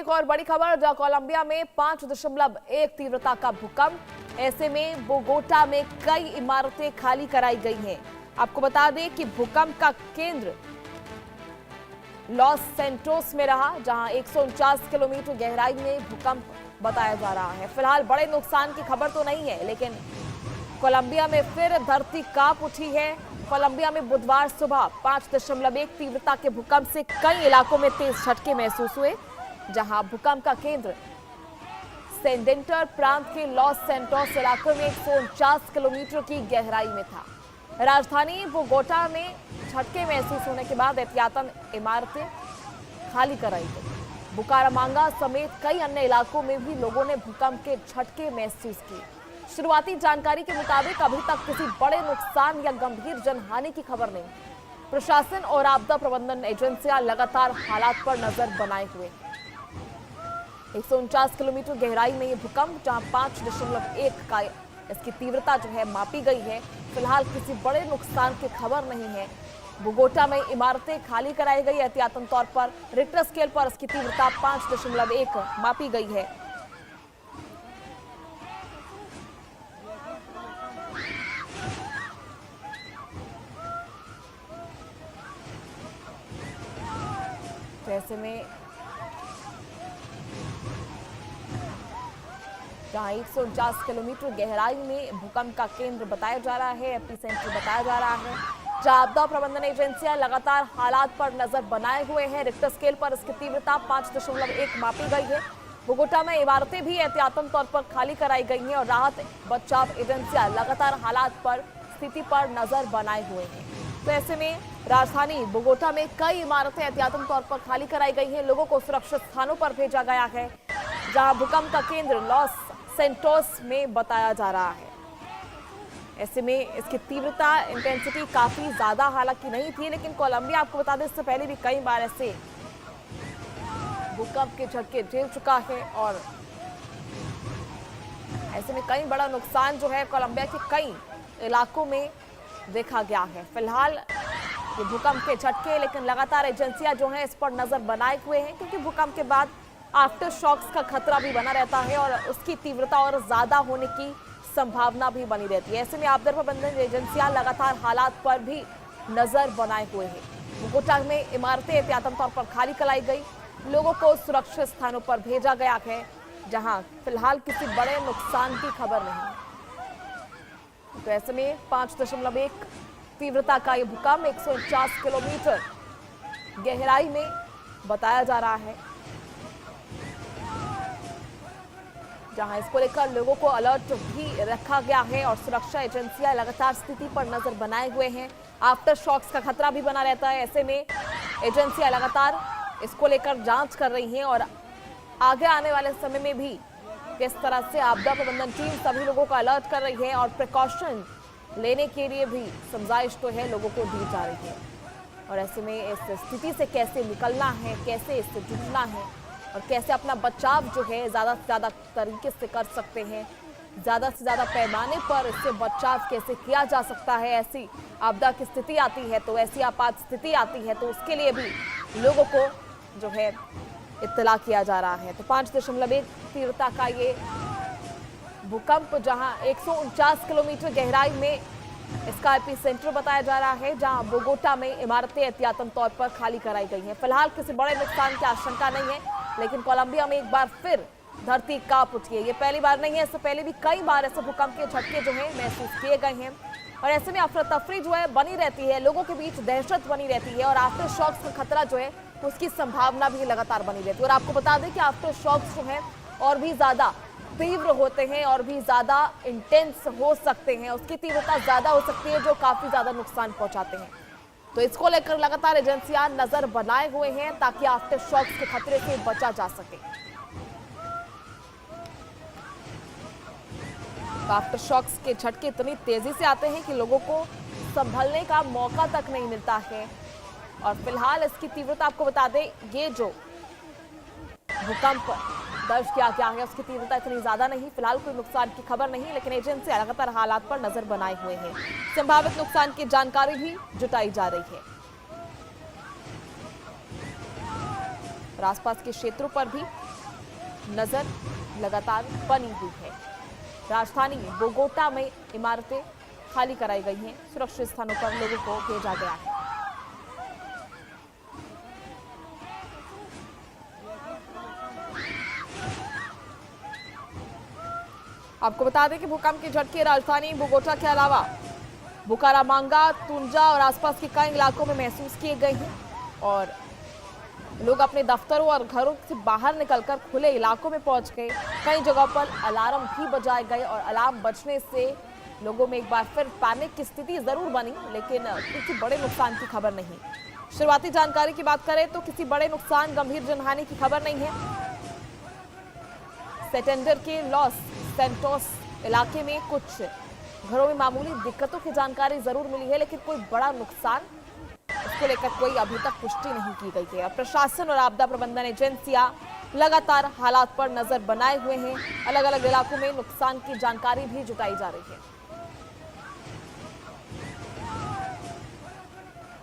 एक और बड़ी खबर, जहां कोलंबिया में 5.1 तीव्रता का भूकंप। ऐसे में बोगोटा में कई इमारतें खाली कराई गई हैं। आपको बता दें कि भूकंप का केंद्र लॉस सेंटोस में रहा, जहां 149 किलोमीटर गहराई में भूकंप बताया जा रहा है। फिलहाल बड़े नुकसान की खबर तो नहीं है, लेकिन कोलंबिया में फिर धरती कांप उठी है। कोलंबिया में बुधवार सुबह 5.1 तीव्रता के भूकंप से कई इलाकों में तेज झटके महसूस हुए, जहां भूकंप का केंद्र सेंडेंटर प्रांत के लॉस सेंटोस इलाके में 149 किलोमीटर की गहराई में था। राजधानी बोगोटा में झटके महसूस होने के बाद एहतियातन इमारतें खाली कराई गई। बुकारामांगा समेत कई अन्य इलाकों में भी लोगों ने भूकंप के झटके महसूस किए। शुरुआती जानकारी के मुताबिक अभी तक किसी बड़े नुकसान या गंभीर जनहानि की खबर नहीं। प्रशासन और आपदा प्रबंधन एजेंसियां लगातार हालात पर नजर बनाए हुए हैं। 149 किलोमीटर गहराई में ये भूकंप, जहां 5.1 का इसकी तीव्रता जो है मापी गई है। फिलहाल किसी बड़े नुकसान की खबर नहीं है। बोगोटा में इमारतें खाली कराई गई एहतियातन तौर पर। रिक्टर स्केल पर इसकी तीव्रता 5.1 मापी गई है। ऐसे में जहां 149 किलोमीटर गहराई में भूकंप का केंद्र बताया जा रहा है, एपिसेंटर बताया जा रहा है, जहां आपदा प्रबंधन एजेंसियां लगातार हालात पर नजर बनाए हुए हैं। रिक्टर स्केल पर इसकी तीव्रता 5.1 मापी गई है। बोगोटा में इमारतें भी एहतियातन तौर पर खाली कराई गई हैं और राहत बचाव एजेंसियां लगातार हालात पर स्थिति पर नजर बनाए हुए हैं। तो ऐसे में राजधानी बोगोटा में कई इमारतें एहतियातन तौर पर खाली कराई गई हैं। लोगों को सुरक्षित स्थानों पर भेजा गया है, जहां भूकंप का केंद्र लॉस सेंटोस में बताया जा रहा है। ऐसे में इसकी तीव्रता इंटेंसिटी काफी ज्यादा हालांकि नहीं थी, लेकिन कोलंबिया, आपको बता दें, इससे पहले भी कई बार ऐसे भूकंप के झटके झेल चुका है और ऐसे में कई बड़ा नुकसान जो है कोलंबिया के कई इलाकों में देखा गया है। फिलहाल ये भूकंप के झटके, लेकिन लगातार एजेंसियां जो हैं इस पर नजर बनाए हुए हैं, क्योंकि भूकंप के बाद आफ्टर शॉक्स का खतरा भी बना रहता है और उसकी तीव्रता और ज्यादा होने की संभावना भी बनी रहती है। ऐसे में आपदा प्रबंधन एजेंसियां लगातार हालात पर भी नजर बनाए हुए हैं। बोगोटा में इमारतें एहतियातन तौर पर खाली कराई गई, लोगों को सुरक्षित स्थानों पर भेजा गया है, जहां फिलहाल किसी बड़े नुकसान की खबर नहीं। तो ऐसे में 5.1 तीव्रता का यह भूकंप 149 किलोमीटर गहराई में बताया जा रहा है, जहां इसको लेकर लोगों को अलर्ट भी रखा गया है और सुरक्षा एजेंसियां लगातार स्थिति पर नजर बनाए हुए हैं। आफ्टर शॉक्स का खतरा भी बना रहता है। ऐसे में एजेंसियां लगातार इसको लेकर जांच कर रही हैं और आगे आने वाले समय में भी किस तरह से आपदा प्रबंधन टीम सभी लोगों को अलर्ट कर रही है और प्रिकॉशन लेने के लिए भी समझाइश तो है लोगों को दी जा रही है। और ऐसे में इस स्थिति से कैसे निकलना है, कैसे इससे जूझना है और कैसे अपना बचाव जो है ज़्यादा से ज़्यादा तरीके से कर सकते हैं, ज़्यादा से ज़्यादा पैमाने पर इससे बचाव कैसे किया जा सकता है। ऐसी आपदा की स्थिति आती है, तो ऐसी आपात स्थिति आती है, तो उसके लिए भी लोगों को जो है इत्तला किया जा रहा है। तो 5.1 तीव्रता का ये भूकंप, जहां 149 किलोमीटर गहराई में इसका एपिसेंटर बताया जा रहा है, जहां बोगोटा में इमारतें एहतियातन तौर पर खाली कराई गई हैं। फिलहाल किसी बड़े नुकसान की आशंका नहीं है, लेकिन कोलंबिया में एक बार फिर धरती कांप उठी है। ये पहली बार नहीं है, इससे पहले भी कई बार ऐसे भूकंप के झटके जो हैं महसूस किए गए हैं और ऐसे में अफरा तफरी जो है बनी रहती है, लोगों के बीच दहशत बनी रहती है और आफ्टर शॉक्स का खतरा जो है उसकी संभावना भी लगातार बनी रहती है। और आपको बता दें कि आफ्टर शॉक्स जो है और भी ज्यादा तीव्र होते हैं और भी ज्यादा इंटेंस हो सकते हैं, उसकी तीव्रता ज्यादा हो सकती है, जो काफी ज्यादा नुकसान पहुंचाते हैं। तो इसको लेकर लगातार एजेंसियां नजर बनाए हुए हैं ताकि आफ्टर शॉक्स के खतरे से बचा जा सके। तो आफ्टर शॉक्स के झटके इतनी तेजी से आते हैं कि लोगों को संभलने का मौका तक नहीं मिलता है। और फिलहाल इसकी तीव्रता, आपको बता दें, ये जो भूकंप दर्ज किया गया है उसकी तीव्रता इतनी ज्यादा नहीं। फिलहाल कोई नुकसान की खबर नहीं, लेकिन एजेंसी लगातार हालात पर नजर बनाए हुए हैं। संभावित नुकसान की जानकारी भी जुटाई जा रही है और आसपास के क्षेत्रों पर भी नजर लगातार बनी हुई है। राजधानी बोगोटा में इमारतें खाली कराई गई हैं, सुरक्षित स्थानों पर लोगों को भेजा गया है। आपको बता दें कि भूकंप के झटके राजधानी बोगोटा के अलावा बुकारामांगा, तुंजा और आसपास के कई इलाकों में महसूस किए गए हैं और लोग अपने दफ्तरों और घरों से बाहर निकलकर खुले इलाकों में पहुंच गए। कई जगहों पर अलार्म भी बजाए गए और अलार्म बजने से लोगों में एक बार फिर पैनिक की स्थिति जरूर बनी, लेकिन किसी बड़े नुकसान की खबर नहीं। शुरुआती जानकारी की बात करें तो किसी बड़े नुकसान, गंभीर जनहानि की खबर नहीं है। सेटेंडर के लॉस सेंटोस इलाके में कुछ घरों में मामूली दिक्कतों की जानकारी जरूर मिली है, लेकिन कोई बड़ा नुकसान इसको लेकर कोई अभी तक पुष्टि नहीं की गई है। प्रशासन और आपदा प्रबंधन एजेंसियां लगातार हालात पर नजर बनाए हुए हैं। अलग अलग इलाकों में नुकसान की जानकारी भी जुटाई जा रही है।